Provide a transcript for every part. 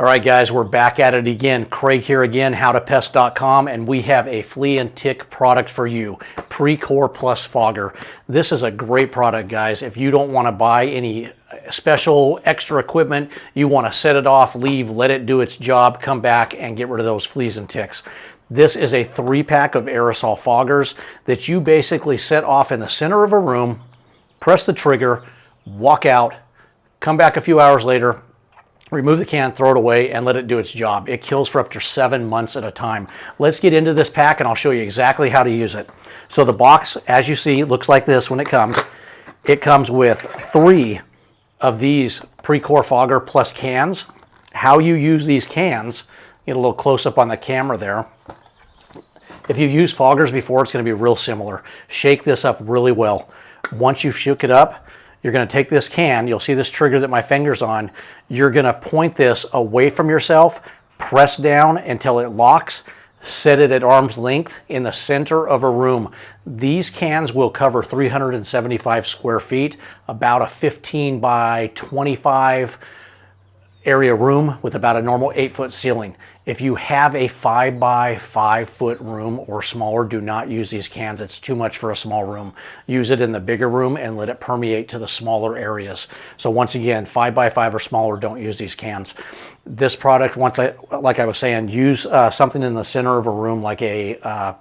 All right, guys, we're back at it again. Craig here again, howtopest.com, and we have a flea and tick product for you, Precor Plus Fogger. This is a great product, guys. If you don't want to buy any special extra equipment, you want to set it off, leave, let it do its job, come back and get rid of those fleas and ticks. This is a 3-pack of aerosol foggers that you basically set off in the center of a room, press the trigger, walk out, come back a few hours later, remove the can, throw it away, and let it do its job. It kills for up to 7 months at a time. Let's get into this pack and I'll show you exactly how to use it. So the box, as you see, looks like this when it comes. It comes with 3 of these Precor Fogger Plus cans. How you use these cans, get a little close up on the camera there. If you've used foggers before, it's going to be real similar. Shake this up really well. Once you've shook it up, you're going to take this can, you'll see this trigger that my finger's on, you're going to point this away from yourself, press down until it locks, set it at arm's length in the center of a room. These cans will cover 375 square feet, about a 15 by 25 area room with about a normal 8-foot ceiling. If you have a 5 by 5 foot room or smaller, do not use these cans. It's too much for a small room. Use it in the bigger room and let it permeate to the smaller areas. So once again, 5 by 5 or smaller, don't use these cans. This product, like I was saying, use something in the center of a room like a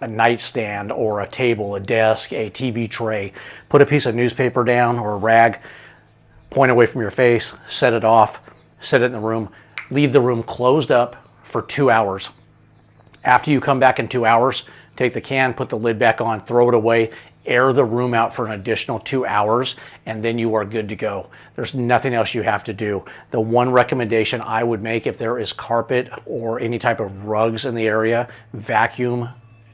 nightstand or a table, a desk, a TV tray. Put a piece of newspaper down or a rag, point away from your face, set it off, set it in the room, leave the room closed up for 2 hours. After you come back in 2 hours, take the can, put the lid back on, throw it away, air the room out for an additional 2 hours, and then you are good to go. There's nothing else you have to do. The one recommendation I would make, if there is carpet or any type of rugs in the area, vacuum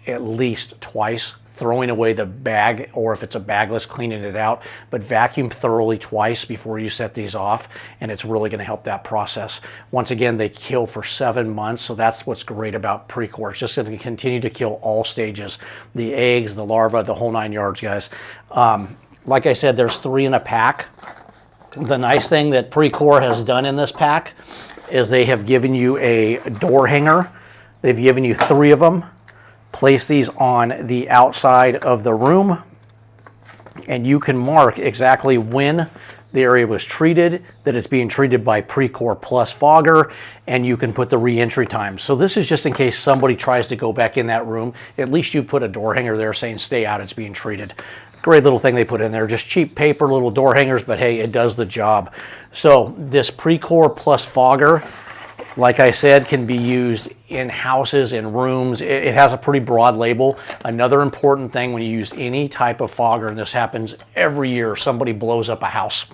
at least twice, throwing away the bag, or if it's a bagless, cleaning it out, but vacuum thoroughly twice before you set these off, and it's really going to help that process. Once again, they kill for 7 months, so that's what's great about Precor. It's just going to continue to kill all stages, the eggs, the larvae, the whole 9 yards, guys. Like I said, there's 3 in a pack. The nice thing that Precor has done in this pack is they have given you a door hanger. They've given you 3 of them. Place these on the outside of the room, and you can mark exactly when the area was treated, that it's being treated by Precor Plus Fogger, and you can put the re-entry time. So this is just in case somebody tries to go back in that room. At least you put a door hanger there saying stay out, it's being treated. Great little thing they put in there, just cheap paper little door hangers, but hey, it does the job. So this Precor Plus Fogger, like I said, can be used in houses, in rooms. It has a pretty broad label. Another important thing when you use any type of fogger, and this happens every year, somebody blows up a house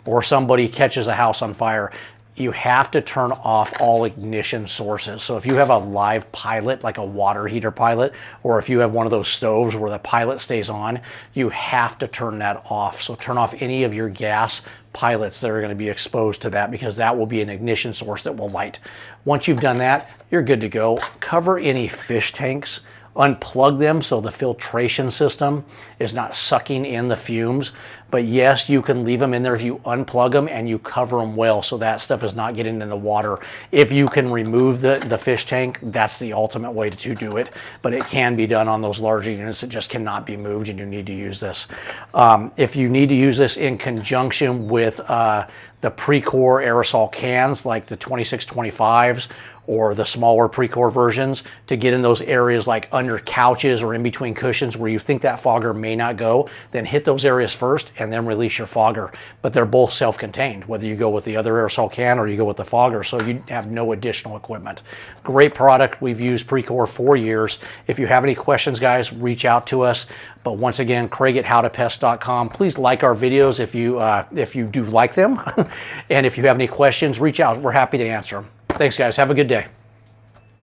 or somebody catches a house on fire, you have to turn off all ignition sources. So if you have a live pilot, like a water heater pilot, or if you have one of those stoves where the pilot stays on, you have to turn that off. So turn off any of your gas pilots that are going to be exposed to that, because that will be an ignition source that will light. Once you've done that, you're good to go. Cover any fish tanks, unplug them so the filtration system is not sucking in the fumes. But yes, you can leave them in there if you unplug them and you cover them well so that stuff is not getting in the water. If you can remove the fish tank, that's the ultimate way to do it. But it can be done on those larger units that just cannot be moved, and you need to use this. If you need to use this in conjunction with the Precor aerosol cans, like the 2625s, or the smaller Precor versions, to get in those areas like under couches or in between cushions where you think that fogger may not go, then hit those areas first and then release your fogger. But they're both self-contained, whether you go with the other aerosol can or you go with the fogger, so you have no additional equipment. Great product. We've used Precor for years. If you have any questions, guys, reach out to us. But once again, Craig at howtopest.com. Please like our videos if you do like them. And if you have any questions, reach out. We're happy to answer them. Thanks, guys. Have a good day.